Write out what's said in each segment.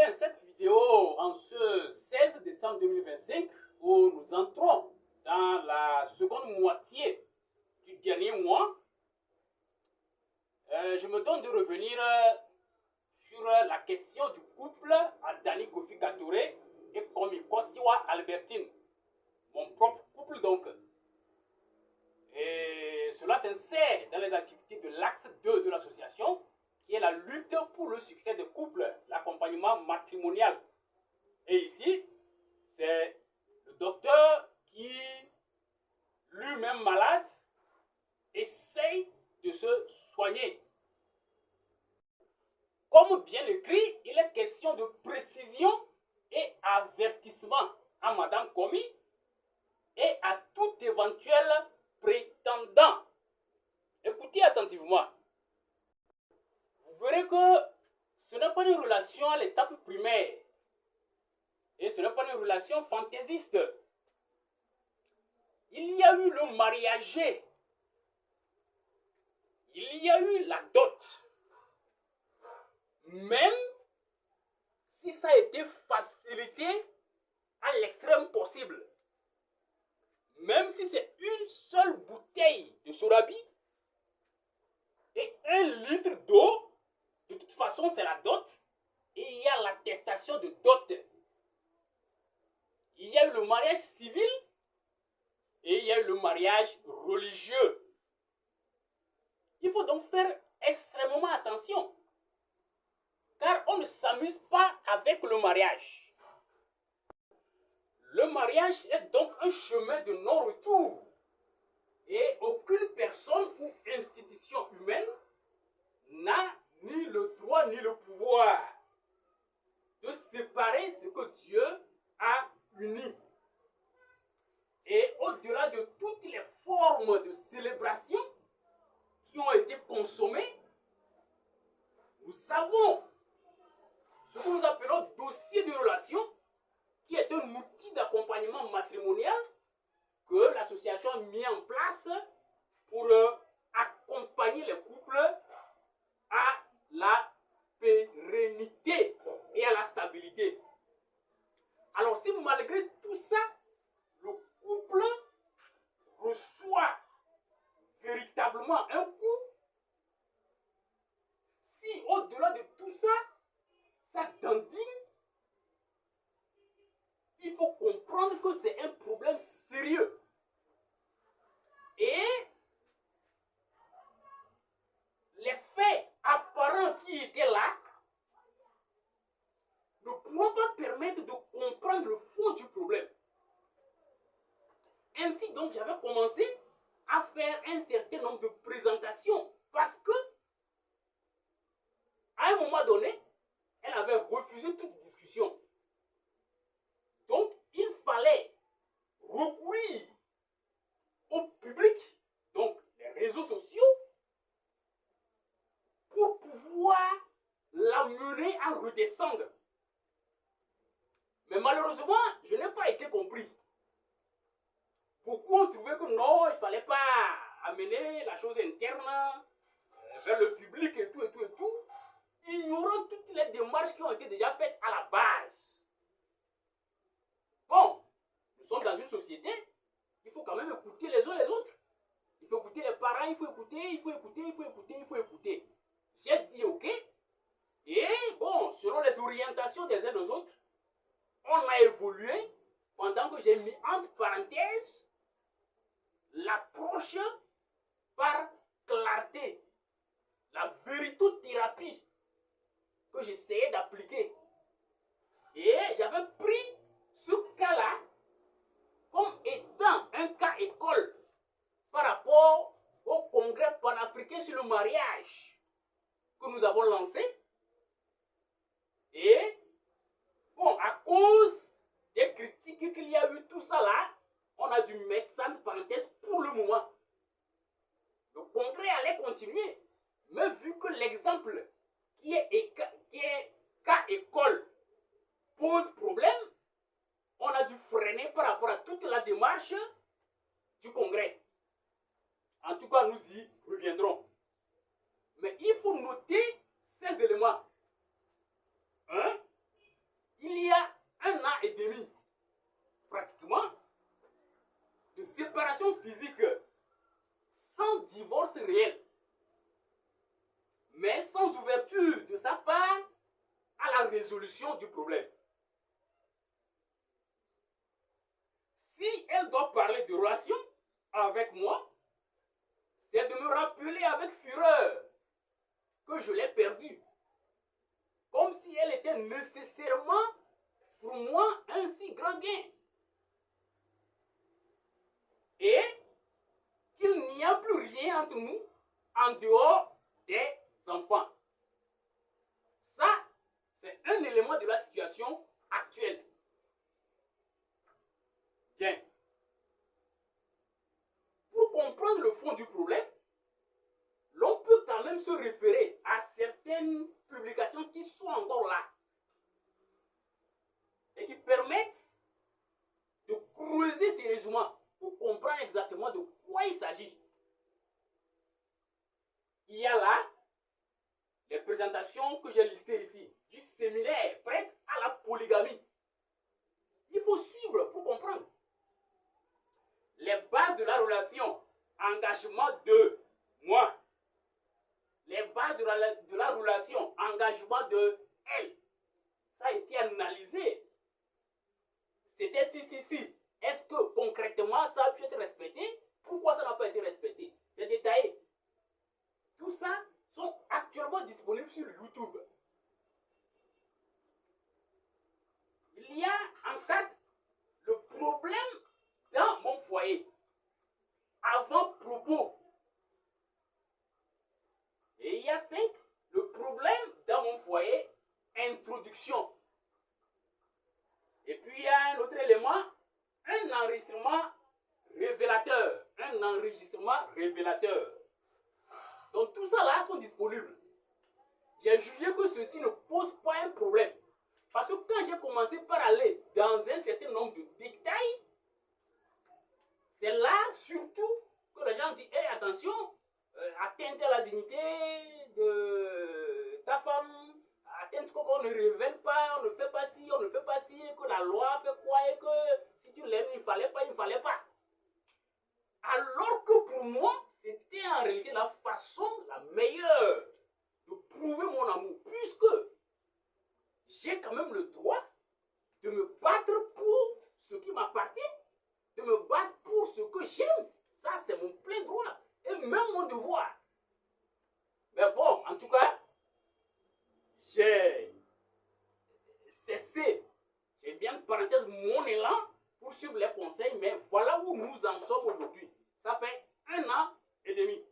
Bien, cette vidéo en ce 16 décembre 2025, où nous entrons dans la seconde moitié du dernier mois, je me donne de revenir sur la question du couple Adani Kofi Touré et Komiko Siwa Albertine, mon propre couple donc. Et cela s'insère dans les activités de l'axe 2 de l'association, qui est la lutte pour le succès des couples, l'accompagnement matrimonial. Et ici, c'est le docteur qui, lui-même malade, essaye de se soigner. Comme bien écrit, il est question de précision et avertissement à Madame Komi et à tout éventuel prétendant. Écoutez attentivement. Vous verrez que ce n'est pas une relation à l'étape primaire. Et ce n'est pas une relation fantaisiste. Il y a eu le mariage. Il y a eu la dot. Même si ça a été facilité à l'extrême possible. Même si c'est une seule bouteille de sorabi et 1 litre d'eau, de toute façon c'est la dot. Et il y a l'attestation de dot. Il y a eu le mariage civil et il y a eu le mariage religieux. Il faut donc faire extrêmement attention. Car on ne s'amuse pas avec le mariage. Le mariage est donc un chemin de non-retour. Et aucune personne ou institution humaine n'a ni le droit ni le pouvoir de séparer ce que Dieu a uni. Et au-delà de toutes les formes de célébration qui ont été consommées, nous savons ce que nous appelons dossier de relation, qui est un outil d'accompagnement matrimonial que l'association a mis en place pour accompagner les couples à la pérennité et à la stabilité. Alors si malgré tout ça, le couple reçoit véritablement un coup, si au-delà de tout ça, ça dandine, il faut comprendre que c'est un problème sérieux. Et les faits apparents qui étaient là ne pourront pas permettre de comprendre le fond du problème. Ainsi donc, j'avais commencé à faire un certain nombre de présentations parce que, à un moment donné, elle avait refusé toute discussion. Donc, il fallait recourir au public, donc les réseaux sociaux, pour pouvoir l'amener à redescendre. Mais malheureusement, je n'ai pas été compris. Beaucoup ont trouvé que non, il ne fallait pas amener la chose interne vers le public et tout, ignorant toutes les démarches qui ont été déjà faites à la base. Bon, nous sommes dans une société, il faut quand même écouter les uns les autres. Il faut écouter les parents, il faut écouter. J'ai dit ok. Et bon, selon les orientations des uns des autres, on a évolué pendant que j'ai mis entre parenthèses l'approche par clarté, la véritothérapie que j'essayais d'appliquer. Et j'avais pris ce cas-là comme étant un cas école par rapport au congrès panafricain sur le mariage que nous avons lancé. Et bon, à cause des critiques qu'il y a eu, tout ça là, on a dû mettre ça entre parenthèses pour le moment. Le congrès allait continuer, mais vu que l'exemple qui est cas école pose problème, on a dû freiner par rapport à toute la démarche du congrès. En tout cas, nous y reviendrons. Mais il faut noter ces éléments. 1. séparation physique sans divorce réel, mais sans ouverture de sa part à la résolution du problème. Si elle doit parler de relation avec moi, c'est de me rappeler avec fureur que je l'ai perdue, comme si elle était nécessairement pour moi un si grand gain, et qu'il n'y a plus rien entre nous en dehors des enfants. Ça, c'est un élément de la situation actuelle. Bien. Pour comprendre le fond du problème, l'on peut quand même se référer à certaines publications qui sont encore là et qui permettent de creuser sérieusement pour comprendre exactement de quoi il s'agit. Il y a là les présentations que j'ai listées ici du séminaire prêtre à la polygamie. Il faut suivre pour comprendre. Les bases de la relation, engagement de moi. Les bases de la relation, engagement de elle. Ça a été analysé. C'était si. Est-ce que concrètement ça a pu être respecté? Pourquoi ça n'a pas été respecté? C'est détaillé. Tout ça sont actuellement disponibles sur YouTube. Il y a en 4 le problème dans mon foyer. Avant-propos. Et il y a 5 le problème dans mon foyer. Introduction. Et puis il y a un autre élément, un enregistrement révélateur. Un enregistrement révélateur. Donc tout ça là sont disponibles. J'ai jugé que ceci ne pose pas un problème. Parce que quand j'ai commencé par aller dans un certain nombre de détails, c'est là surtout que les gens disent, hey, attention, atteinte à la dignité de ta femme, atteinte qu'on ne révèle pas, on ne fait pas ci, on ne fait pas ci, que la loi fait quoi et que si tu l'aimes, il ne fallait pas. Alors que pour moi, c'était en réalité la façon la meilleure de prouver mon amour, puisque j'ai quand même le droit de me battre pour ce qui m'appartient, de me battre pour ce que j'aime. Ça, c'est mon plein droit et même mon devoir. Mais bon, en tout cas, j'ai cessé, j'ai mis en parenthèse mon élan pour suivre les conseils, mais voilà où nous en sommes aujourd'hui. Ça fait 1 an et demi.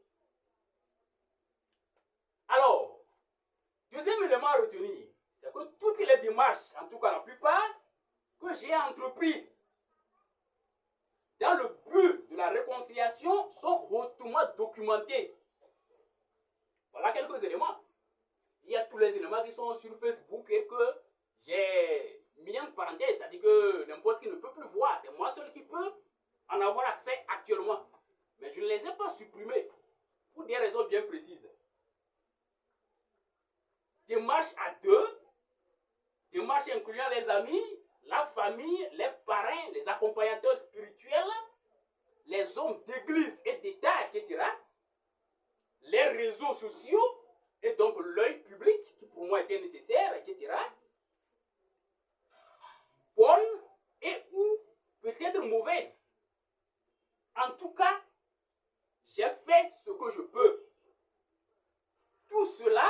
Alors, deuxième élément à retenir, c'est que toutes les démarches, en tout cas la plupart, que j'ai entrepris dans le but de la réconciliation sont hautement documentés. Voilà quelques éléments. Il y a tous les éléments qui sont sur Facebook et que j'ai mis en parenthèse, c'est-à-dire que n'importe qui ne peut plus voir. C'est moi seul qui peux en avoir accès actuellement. Mais je ne les ai pas supprimés pour des raisons bien précises. Démarche à 2, démarche incluant les amis, la famille, les parrains, les accompagnateurs spirituels, les hommes d'église et d'État, etc. Les réseaux sociaux et donc l'œil public qui pour moi était nécessaire, etc. Bonne et ou peut-être mauvaise. En tout cas, j'ai fait ce que je peux. Tout cela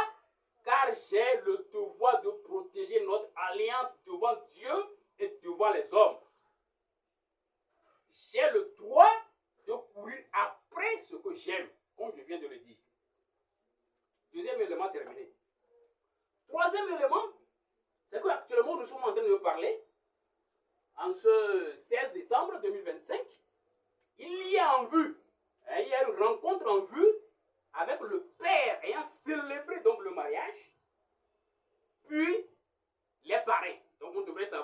car j'ai le devoir de protéger notre alliance devant Dieu et devant les hommes. J'ai le droit de courir après ce que j'aime, comme je viens de le dire. Deuxième élément terminé. Troisième élément, c'est qu'actuellement nous sommes en train de parler, en ce 16 décembre 2025, il y a en vue, il y a une rencontre en vue avec le père ayant célébré donc le mariage, puis les parrains. Donc on devrait se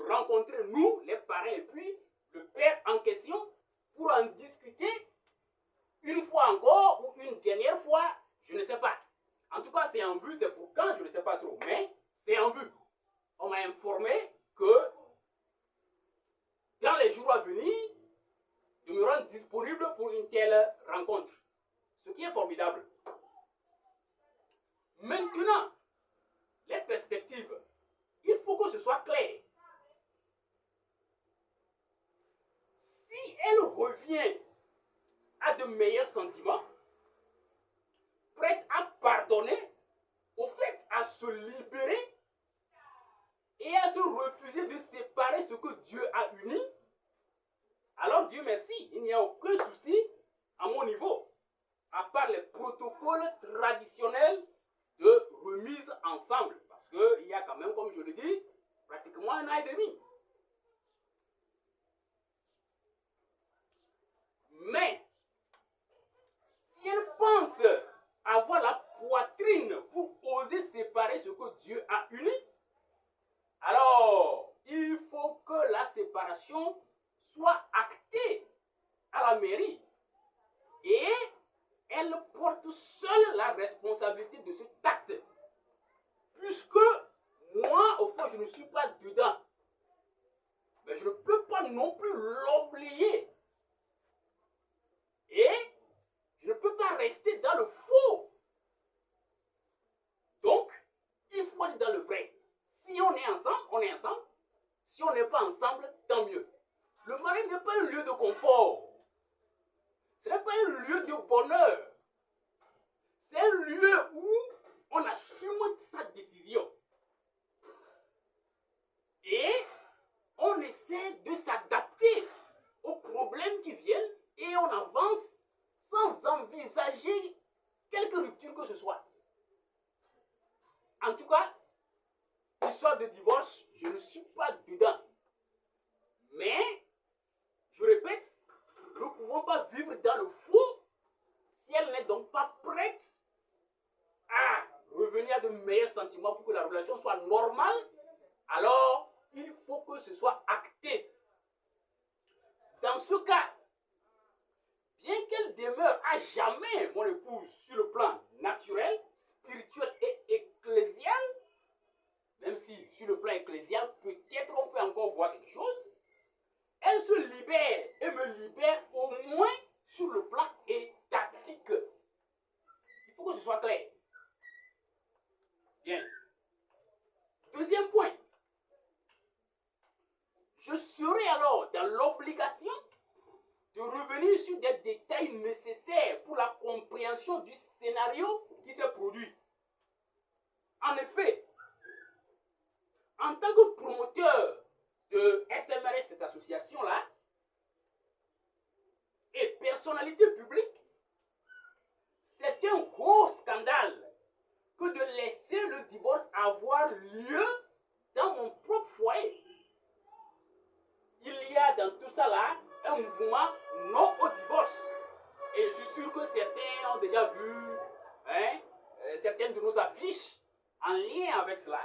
rencontrer, nous, les parrains, et puis le père en question, pour en discuter une fois encore ou une dernière fois, je ne sais pas. En tout cas, c'est en vue, c'est pour quand, je ne sais pas trop, mais c'est en vue. On m'a informé que dans les jours à venir, de sentiments, prête à pardonner, au fait à se libérer et à se refuser de séparer ce que Dieu a uni, alors Dieu merci, il n'y a aucun souci à mon niveau, à part les protocoles traditionnels de remise ensemble. Parce qu'il y a quand même, comme je le dis, pratiquement 1 an et demi. Mais, si elle pense avoir la poitrine pour oser séparer ce que Dieu a uni, alors il faut que la séparation soit actée à la mairie. Et elle porte seule la responsabilité de cet acte. Puisque moi, au fond, je ne suis pas dedans. Mais je ne peux pas non plus l'obliger. Et je ne peux pas rester dans le faux. Donc, il faut être dans le vrai. Si on est ensemble, on est ensemble. Si on n'est pas ensemble, tant mieux. Le mariage n'est pas un lieu de confort. Ce n'est pas un lieu de bonheur. C'est un lieu où on assume sa décision. Et on essaie de s'adapter aux problèmes qui viennent et on avance sans envisager quelque rupture que ce soit. En tout cas, l'histoire de divorce, je ne suis pas dedans. Mais, je répète, nous ne pouvons pas vivre dans le faux si elle n'est donc pas prête à revenir à de meilleurs sentiments pour que la relation soit normale. Alors, il faut que ce soit acté. Dans ce cas, bien qu'elle demeure à jamais mon épouse sur le plan naturel, spirituel et ecclésial, même si sur le plan ecclésial, peut-être on peut encore voir quelque chose, elle se libère et me libère au moins sur le plan étatique. Il faut que ce soit clair. Bien. Deuxième point. Je serai alors dans l'obligation de revenir sur des détails nécessaires pour la compréhension du scénario qui s'est produit. En effet, en tant que promoteur de SMRS, cette association-là, et personnalité publique, c'est un gros scandale que de laisser le divorce avoir lieu dans mon propre foyer. Il y a dans tout ça là un mouvement non au divorce. Et je suis sûr que certains ont déjà vu certaines de nos affiches en lien avec cela.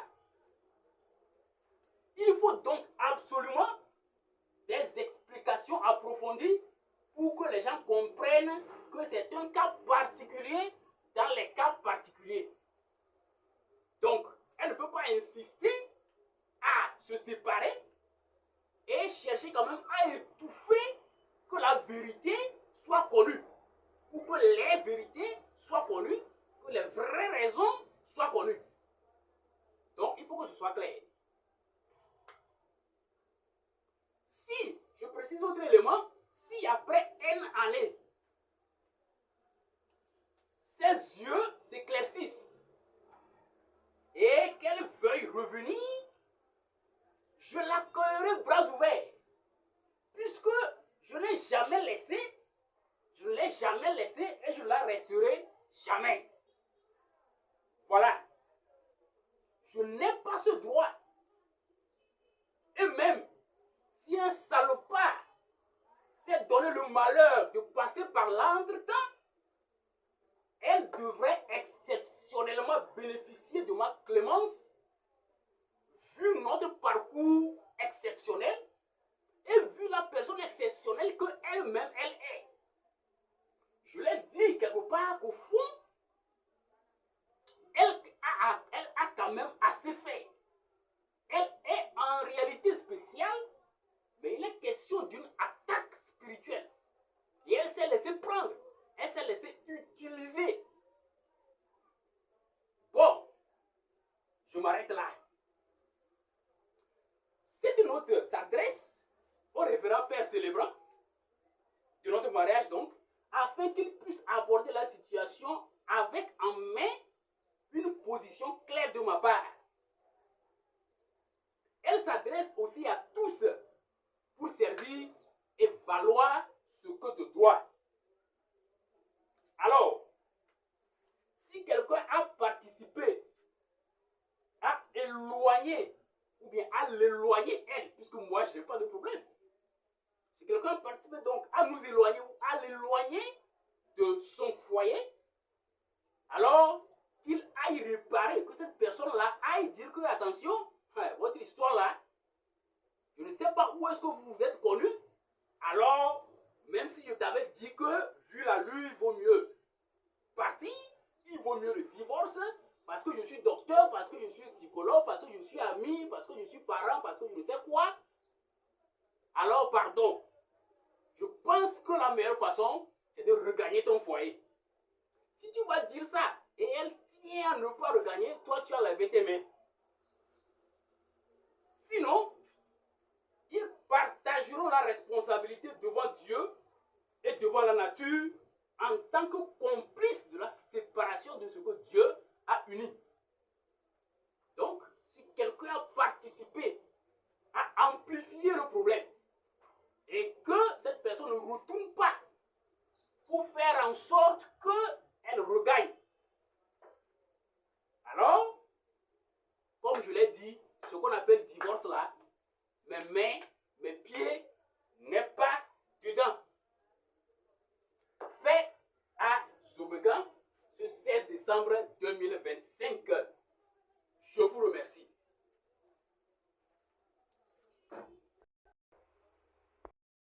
Il faut donc absolument des explications approfondies pour que les gens comprennent que c'est un cas particulier dans les cas particuliers. Donc, elle ne peut pas insister à se séparer et chercher quand même à étouffer que la vérité soit connue, ou que les vérités soient connues, que les vraies raisons soient connues. Donc, il faut que ce soit clair. Si, je précise autre élément, si après N années, ses yeux s'éclaircissent et qu'elle veuille revenir, je l'accueillerai bras ouverts, puisque je ne l'ai jamais laissée et je ne la laisserai jamais. Voilà. Je n'ai pas ce droit. Et même si un salopard s'est donné le malheur de passer par l'entretemps, elle devrait exceptionnellement bénéficier de ma clémence, vu notre parcours exceptionnel et vu la personne exceptionnelle qu'elle-même elle est. Je l'ai dit quelque part qu'au fond, elle a quand même assez fait. Elle est en réalité spéciale, mais il est question d'une attaque spirituelle. Et elle s'est laissée prendre, elle s'est laissée utiliser. Bon, je m'arrête là. Cette note s'adresse au révérend Père célébrant de notre mariage donc, afin qu'ils puissent aborder la situation avec en main une position claire de ma part. Elle s'adresse aussi à tous pour servir et valoir ce que de toi. Alors, si quelqu'un a participé à éloigner, ou bien à l'éloigner elle, puisque moi je n'ai pas de problème. Si quelqu'un a participé donc à nous éloigner ou à l'éloigner de son foyer, alors qu'il aille réparer, que cette personne-là aille dire que, attention, votre histoire-là, je ne sais pas où est-ce que vous vous êtes connu, alors, même si je t'avais dit que, vu la lue, il vaut mieux partir, il vaut mieux le divorce, parce que je suis docteur, parce que je suis psychologue, parce que je suis ami, parce que je suis parent, parce que je ne sais quoi, alors pardon. Je pense que la meilleure façon, c'est de regagner ton foyer. Si tu vas dire ça, et elle tient à ne pas regagner, toi tu as lavé tes mains. Sinon, ils partageront la responsabilité devant Dieu et devant la nature en tant que complices de la séparation de ce que Dieu a uni. Donc, si quelqu'un a participé à amplifier le problème et que cette personne ne retourne pas pour faire en sorte qu'elle regagne, alors, comme je l'ai dit, ce qu'on appelle divorce là, mes mains, mes pieds n'est pas dedans. Fait à Zobégan ce 16 décembre 2025. Je vous remercie.